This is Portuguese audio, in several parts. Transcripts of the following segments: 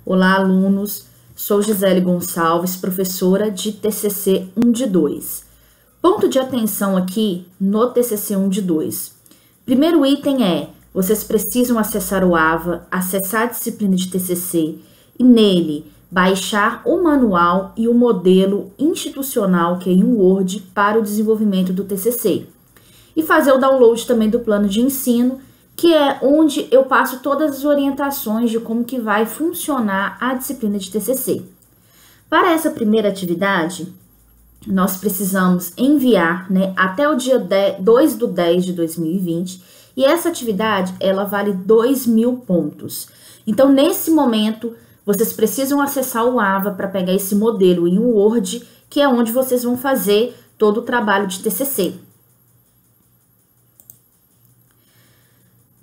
Olá, alunos. Sou Gisele Gonçalves, professora de TCC 1 de 2. Ponto de atenção aqui no TCC 1 de 2. Primeiro item é, vocês precisam acessar o AVA, acessar a disciplina de TCC e nele baixar o manual e o modelo institucional, que é em Word, para o desenvolvimento do TCC. E fazer o download também do plano de ensino, que é onde eu passo todas as orientações de como que vai funcionar a disciplina de TCC. Para essa primeira atividade, nós precisamos enviar, até o dia 2 de 10 de 2020, e essa atividade, ela vale 2.000 pontos. Então, nesse momento, vocês precisam acessar o AVA para pegar esse modelo em Word, que é onde vocês vão fazer todo o trabalho de TCC.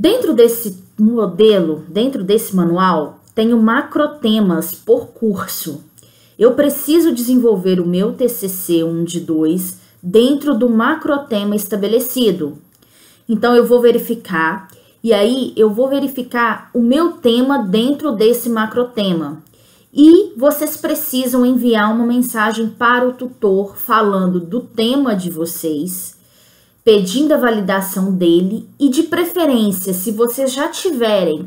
Dentro desse modelo, dentro desse manual, tenho macrotemas por curso. Eu preciso desenvolver o meu TCC 1 de 2 dentro do macrotema estabelecido. Então, eu vou verificar, e aí eu vou verificar o meu tema dentro desse macrotema. E vocês precisam enviar uma mensagem para o tutor falando do tema de vocês, pedindo a validação dele e, de preferência, se vocês já tiverem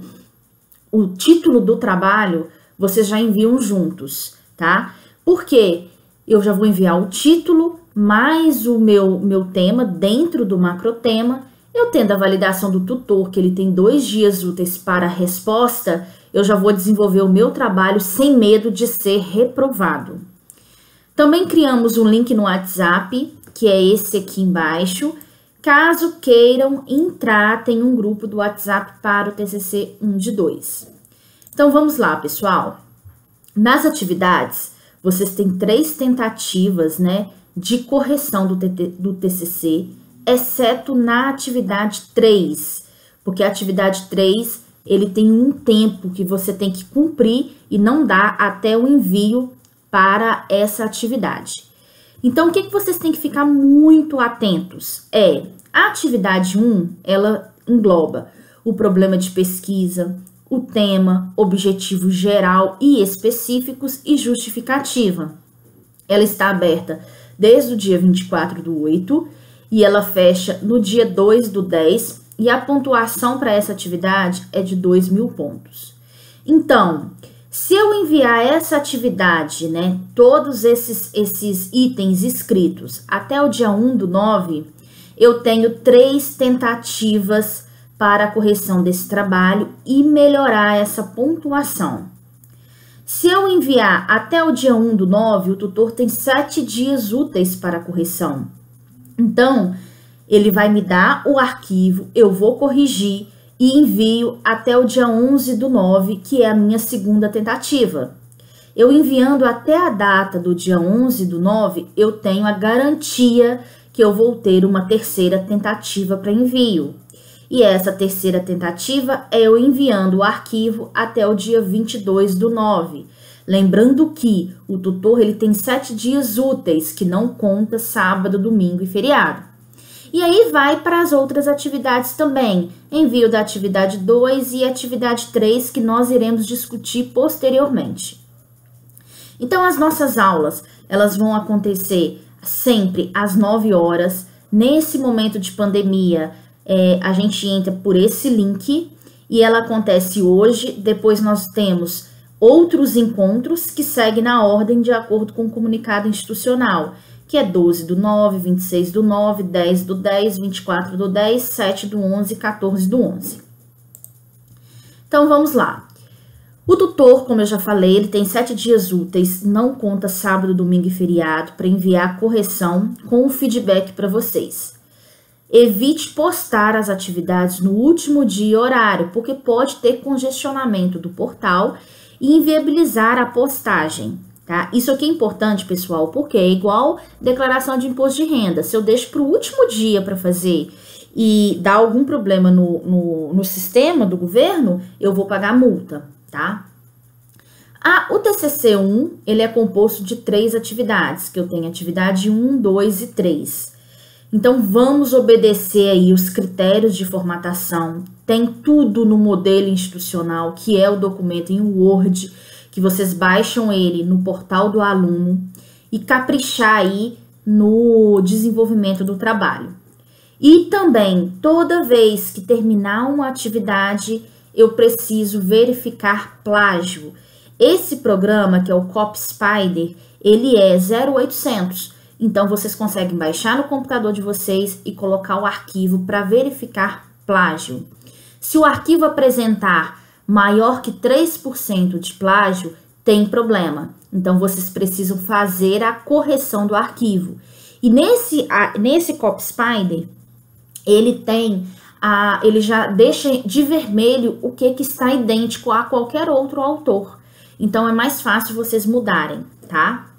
o título do trabalho, vocês já enviam juntos, tá? Porque eu já vou enviar o título mais o meu tema dentro do macrotema. Eu tendo a validação do tutor, que ele tem 2 dias úteis para a resposta, eu já vou desenvolver o meu trabalho sem medo de ser reprovado. Também criamos um link no WhatsApp, que é esse aqui embaixo. Caso queiram entrar, tem um grupo do WhatsApp para o TCC 1 de 2. Então, vamos lá, pessoal. Nas atividades, vocês têm 3 tentativas, de correção do TCC, exceto na atividade 3, porque a atividade 3, ele tem um tempo que você tem que cumprir e não dá até o envio para essa atividade. Então, o que vocês têm que ficar muito atentos a atividade 1, ela engloba o problema de pesquisa, o tema, objetivo geral e específicos e justificativa. Ela está aberta desde o dia 24/8 e ela fecha no dia 2 do 10 e a pontuação para essa atividade é de 2.000 pontos. Então, se eu enviar essa atividade, todos esses itens escritos até o dia 1 do 9, eu tenho 3 tentativas para a correção desse trabalho e melhorar essa pontuação. Se eu enviar até o dia 1 do 9, o tutor tem 7 dias úteis para a correção. Então, ele vai me dar o arquivo, eu vou corrigir e envio até o dia 11 do 9, que é a minha segunda tentativa. Eu enviando até a data do dia 11 do 9, eu tenho a garantia que eu vou ter uma terceira tentativa para envio. E essa terceira tentativa é eu enviando o arquivo até o dia 22 do 9. Lembrando que o tutor ele tem 7 dias úteis, que não conta sábado, domingo e feriado. E aí vai para as outras atividades também. Envio da atividade 2 e atividade 3, que nós iremos discutir posteriormente. Então, as nossas aulas, elas vão acontecer sempre às 9 horas. Nesse momento de pandemia, a gente entra por esse link e ela acontece hoje. Depois nós temos outros encontros que seguem na ordem de acordo com o comunicado institucional, que é 12 do 9, 26 do 9, 10 do 10, 24 do 10, 7 do 11 e 14 do 11. Então, vamos lá. O tutor, como eu já falei, ele tem 7 dias úteis, não conta sábado, domingo e feriado, para enviar a correção com o feedback para vocês. Evite postar as atividades no último dia e horário, porque pode ter congestionamento do portal e inviabilizar a postagem. Tá? Isso aqui é importante, pessoal, porque é igual declaração de imposto de renda. Se eu deixo para o último dia para fazer e dá algum problema no sistema do governo, eu vou pagar multa, tá? O TCC1, ele é composto de 3 atividades, que eu tenho atividade 1, 2 e 3. Então, vamos obedecer aí os critérios de formatação tem tudo no modelo institucional, que é o documento em Word, que vocês baixam ele no portal do aluno e caprichar aí no desenvolvimento do trabalho. E também, toda vez que terminar uma atividade, eu preciso verificar plágio. Esse programa, que é o CopySpider, ele é 0800. Então, vocês conseguem baixar no computador de vocês e colocar o arquivo para verificar plágio. Se o arquivo apresentar maior que 3% de plágio, tem problema. Então, vocês precisam fazer a correção do arquivo. E nesse CopySpider, ele já deixa de vermelho o que está idêntico a qualquer outro autor. Então, é mais fácil vocês mudarem, tá?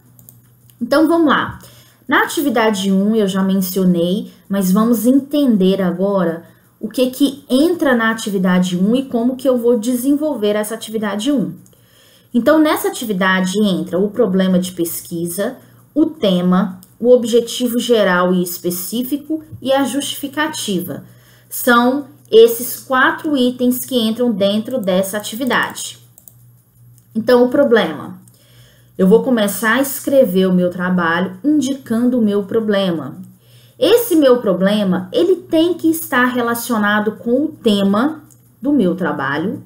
Então, vamos lá. Na atividade 1, eu já mencionei, mas vamos entender agora o que entra na atividade 1 e como que eu vou desenvolver essa atividade 1. Então, nessa atividade entra o problema de pesquisa, o tema, o objetivo geral e específico e a justificativa. São esses 4 itens que entram dentro dessa atividade. Então, o problema. Eu vou começar a escrever o meu trabalho indicando o meu problema. Esse meu problema, ele tem que estar relacionado com o tema do meu trabalho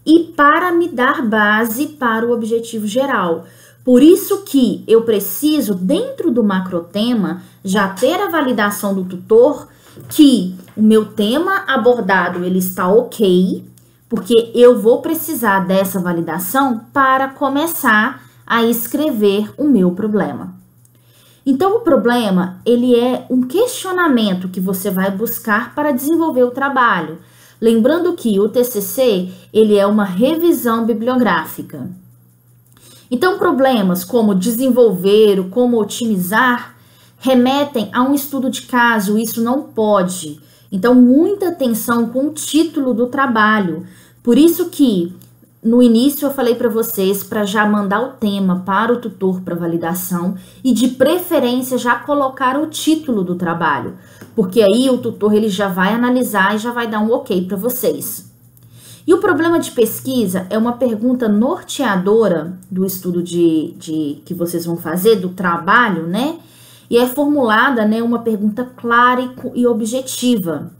e para me dar base para o objetivo geral. Por isso que eu preciso, dentro do macrotema, já ter a validação do tutor que o meu tema abordado ele está ok, porque eu vou precisar dessa validação para começar a escrever o meu problema. Então, o problema, ele é um questionamento que você vai buscar para desenvolver o trabalho. Lembrando que o TCC, ele é uma revisão bibliográfica. Então, problemas como desenvolver, como otimizar, remetem a um estudo de caso, isso não pode. Então, muita atenção com o título do trabalho. Por isso que, no início, eu falei para vocês para já mandar o tema para o tutor para validação e, de preferência, já colocar o título do trabalho. Porque aí o tutor ele já vai analisar e já vai dar um ok para vocês. E o problema de pesquisa é uma pergunta norteadora do estudo que vocês vão fazer, do trabalho, né? E é formulada, né, uma pergunta clara e objetiva,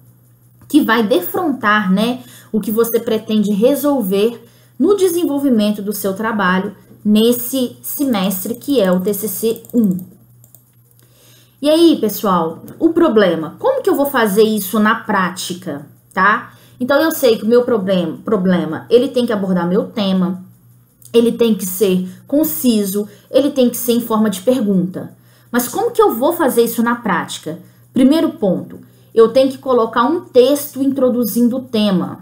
que vai defrontar, né, o que você pretende resolver no desenvolvimento do seu trabalho nesse semestre, que é o TCC 1. E aí, pessoal, o problema, como que eu vou fazer isso na prática, tá? Então, eu sei que o meu problema, ele tem que abordar meu tema, ele tem que ser conciso, ele tem que ser em forma de pergunta. Mas como que eu vou fazer isso na prática? Primeiro ponto, eu tenho que colocar um texto introduzindo o tema.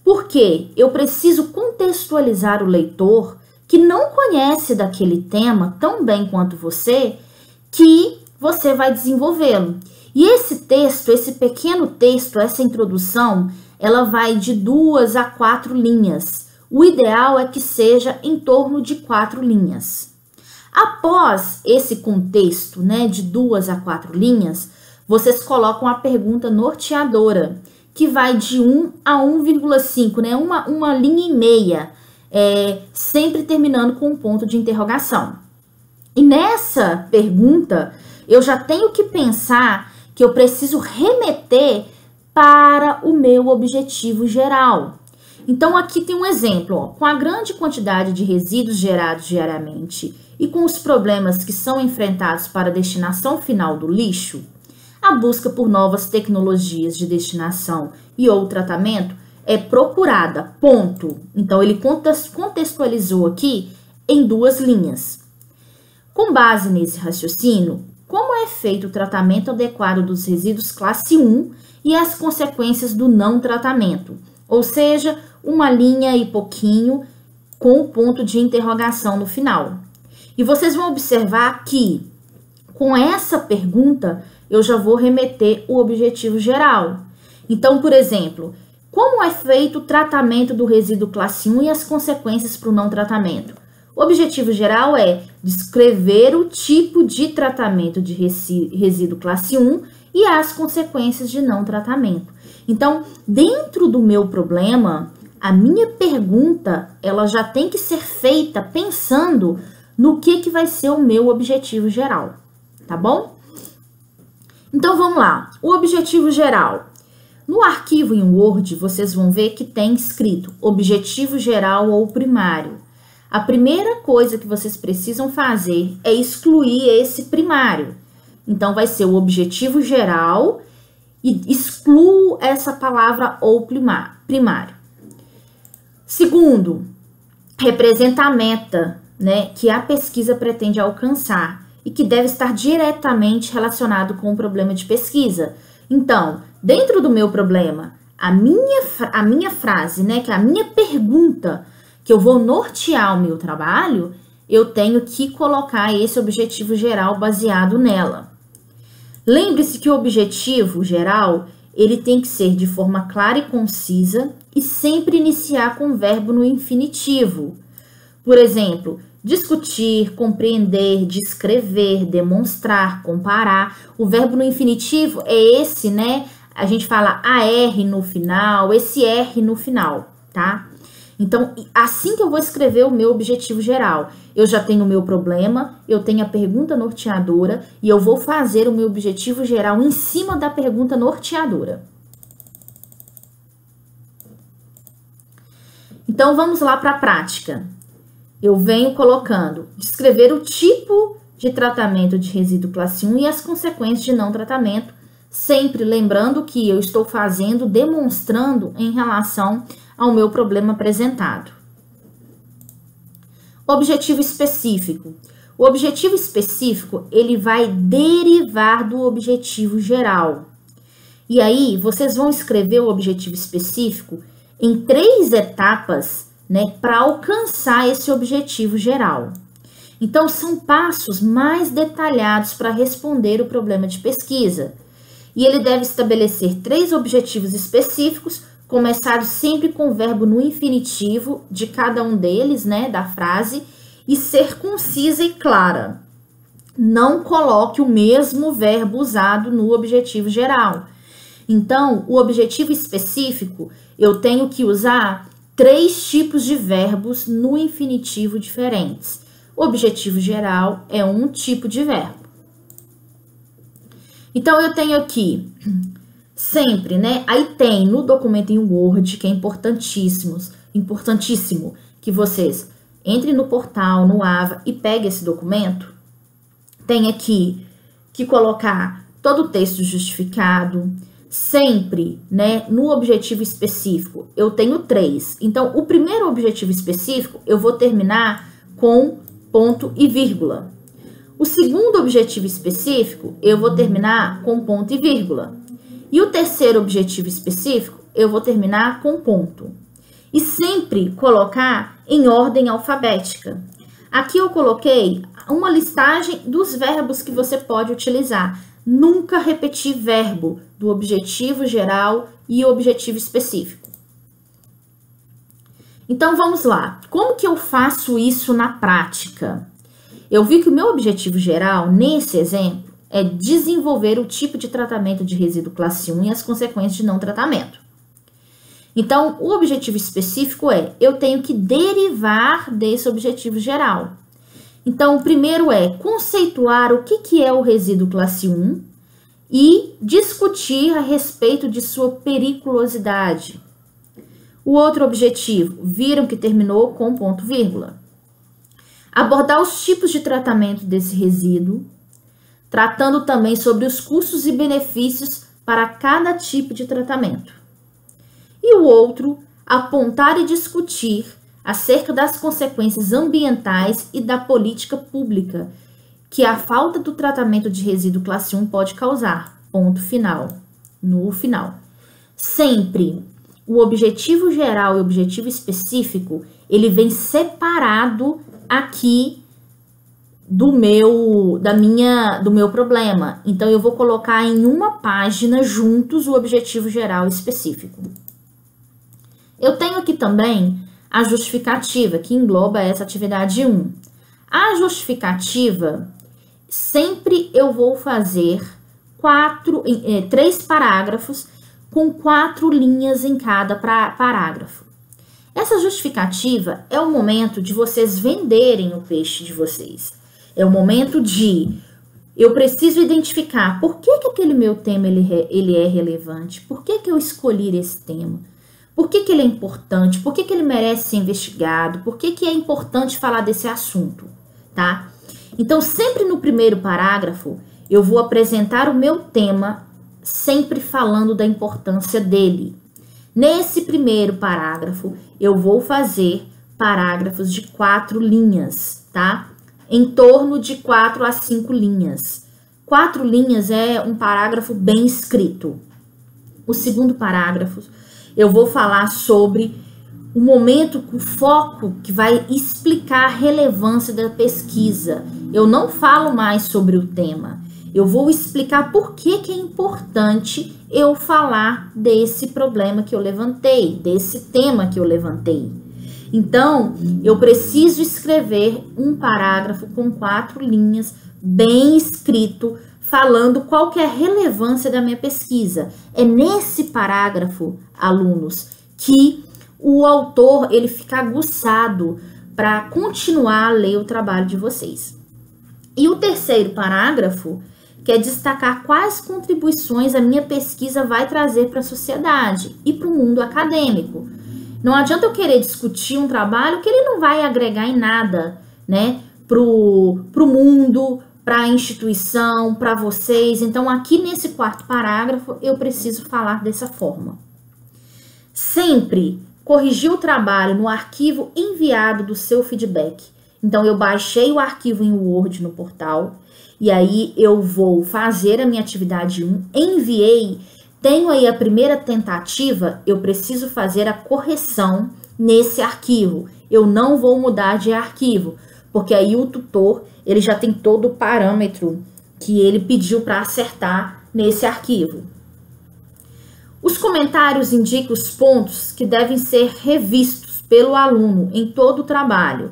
Por quê? Eu preciso contextualizar o leitor que não conhece daquele tema tão bem quanto você, que você vai desenvolvê-lo. E esse texto, esse pequeno texto, essa introdução, ela vai de 2 a 4 linhas. O ideal é que seja em torno de 4 linhas. Após esse contexto, né, de 2 a 4 linhas, vocês colocam a pergunta norteadora, que vai de 1 a 1,5, né, uma linha e meia, sempre terminando com um ponto de interrogação. E nessa pergunta, eu já tenho que pensar que eu preciso remeter para o meu objetivo geral. Então, aqui tem um exemplo, ó. Com a grande quantidade de resíduos gerados diariamente e com os problemas que são enfrentados para a destinação final do lixo, a busca por novas tecnologias de destinação e ou tratamento é procurada, ponto. Então, ele contextualizou aqui em 2 linhas. Com base nesse raciocínio, como é feito o tratamento adequado dos resíduos classe 1 e as consequências do não tratamento? Ou seja, uma linha e pouquinho com o ponto de interrogação no final. E vocês vão observar que, com essa pergunta, eu já vou remeter o objetivo geral. Então, por exemplo, como é feito o tratamento do resíduo classe 1 e as consequências para o não tratamento? O objetivo geral é descrever o tipo de tratamento de resíduo classe 1 e as consequências de não tratamento. Então, dentro do meu problema, a minha pergunta, ela já tem que ser feita pensando no que vai ser o meu objetivo geral, tá bom? Então, vamos lá. O objetivo geral. No arquivo em Word, vocês vão ver que tem escrito objetivo geral ou primário. A primeira coisa que vocês precisam fazer é excluir esse primário. Então, vai ser o objetivo geral e excluo essa palavra ou primário. Segundo, representa a meta, né, que a pesquisa pretende alcançar e que deve estar diretamente relacionado com o problema de pesquisa. Então, dentro do meu problema, a minha frase, né, que é a minha pergunta, que eu vou nortear o meu trabalho, eu tenho que colocar esse objetivo geral baseado nela. Lembre-se que o objetivo geral, ele tem que ser de forma clara e concisa e sempre iniciar com o verbo no infinitivo. Por exemplo, discutir, compreender, descrever, demonstrar, comparar. O verbo no infinitivo é esse, né? A gente fala AR no final, esse R no final, tá? Então, assim que eu vou escrever o meu objetivo geral, eu já tenho o meu problema, eu tenho a pergunta norteadora e eu vou fazer o meu objetivo geral em cima da pergunta norteadora. Então, vamos lá para a prática. Eu venho colocando, descrever o tipo de tratamento de resíduo classe 1 e as consequências de não tratamento, sempre lembrando que eu estou fazendo, demonstrando em relação ao meu problema apresentado. Objetivo específico. O objetivo específico, ele vai derivar do objetivo geral. E aí, vocês vão escrever o objetivo específico em 3 etapas, né, para alcançar esse objetivo geral. Então, são passos mais detalhados para responder o problema de pesquisa. E ele deve estabelecer 3 objetivos específicos, começados sempre com o verbo no infinitivo de cada um deles, né, da frase, e ser concisa e clara. Não coloque o mesmo verbo usado no objetivo geral. Então, o objetivo específico, eu tenho que usar 3 tipos de verbos no infinitivo diferentes. O objetivo geral é um tipo de verbo. Então, eu tenho aqui sempre, né? Aí tem no documento em Word, que é importantíssimo, que vocês entrem no portal, no AVA e peguem esse documento. Tem aqui que colocar todo o texto justificado, sempre, né? No objetivo específico, eu tenho 3. Então, o primeiro objetivo específico, eu vou terminar com ponto e vírgula. O segundo objetivo específico, eu vou terminar com ponto e vírgula. E o terceiro objetivo específico, eu vou terminar com ponto. E sempre colocar em ordem alfabética. Aqui eu coloquei uma listagem dos verbos que você pode utilizar. Nunca repetir verbo do objetivo geral e objetivo específico. Então, vamos lá. Como que eu faço isso na prática? Eu vi que o meu objetivo geral, nesse exemplo, é desenvolver o tipo de tratamento de resíduo classe 1 e as consequências de não tratamento. Então, o objetivo específico é, eu tenho que derivar desse objetivo geral. Então, o primeiro é conceituar o que é o resíduo classe 1 e discutir a respeito de sua periculosidade. O outro objetivo, viram que terminou com ponto vírgula. Abordar os tipos de tratamento desse resíduo, tratando também sobre os custos e benefícios para cada tipo de tratamento. E o outro, apontar e discutir acerca das consequências ambientais e da política pública que a falta do tratamento de resíduo classe 1 pode causar. Ponto final. No final. Sempre o objetivo geral e o objetivo específico, ele vem separado aqui do meu problema. Então, eu vou colocar em uma página juntos o objetivo geral e específico. Eu tenho aqui também a justificativa, que engloba essa atividade 1. A justificativa, sempre eu vou fazer 3 parágrafos com 4 linhas em cada parágrafo. Essa justificativa é o momento de vocês venderem o peixe de vocês. É o momento de eu preciso identificar por que aquele meu tema ele é relevante, por que eu escolhi esse tema, por que ele é importante, por que ele merece ser investigado, por que é importante falar desse assunto, tá? Então, sempre no primeiro parágrafo, eu vou apresentar o meu tema, sempre falando da importância dele. Nesse primeiro parágrafo, eu vou fazer parágrafos de 4 linhas, tá? Em torno de 4 a 5 linhas. 4 linhas é um parágrafo bem escrito. O segundo parágrafo, eu vou falar sobre o momento, o foco que vai explicar a relevância da pesquisa. Eu não falo mais sobre o tema. Eu vou explicar por que é importante eu falar desse problema que eu levantei, desse tema que eu levantei. Então, eu preciso escrever um parágrafo com 4 linhas, bem escrito, falando qual que é a relevância da minha pesquisa. É nesse parágrafo, alunos, que o autor ele fica aguçado para continuar a ler o trabalho de vocês. E o terceiro parágrafo quer destacar quais contribuições a minha pesquisa vai trazer para a sociedade e para o mundo acadêmico. Não adianta eu querer discutir um trabalho que ele não vai agregar em nada, né, pro mundo, para a instituição, para vocês. Então, aqui nesse quarto parágrafo, eu preciso falar dessa forma. Sempre corrigir o trabalho no arquivo enviado do seu feedback. Então, eu baixei o arquivo em Word no portal, e aí eu vou fazer a minha atividade 1, enviei, tenho aí a primeira tentativa, eu preciso fazer a correção nesse arquivo. Eu não vou mudar de arquivo, porque aí o tutor, ele já tem todo o parâmetro que ele pediu para acertar nesse arquivo. Os comentários indicam os pontos que devem ser revistos pelo aluno em todo o trabalho.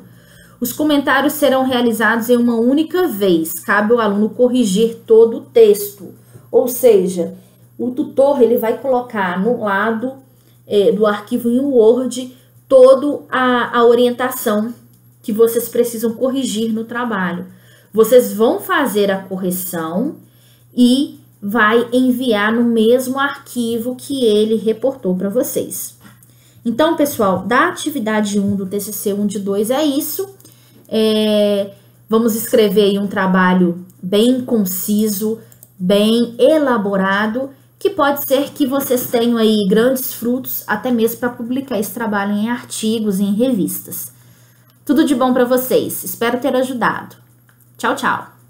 Os comentários serão realizados em uma única vez, cabe ao aluno corrigir todo o texto. Ou seja, o tutor ele vai colocar no lado do arquivo em Word toda a orientação que vocês precisam corrigir no trabalho. Vocês vão fazer a correção e vai enviar no mesmo arquivo que ele reportou para vocês. Então, pessoal, da atividade 1 do TCC 1 de 2 é isso. Vamos escrever aí um trabalho bem conciso, bem elaborado, que pode ser que vocês tenham aí grandes frutos, até mesmo para publicar esse trabalho em artigos, em revistas. Tudo de bom para vocês. Espero ter ajudado. Tchau, tchau.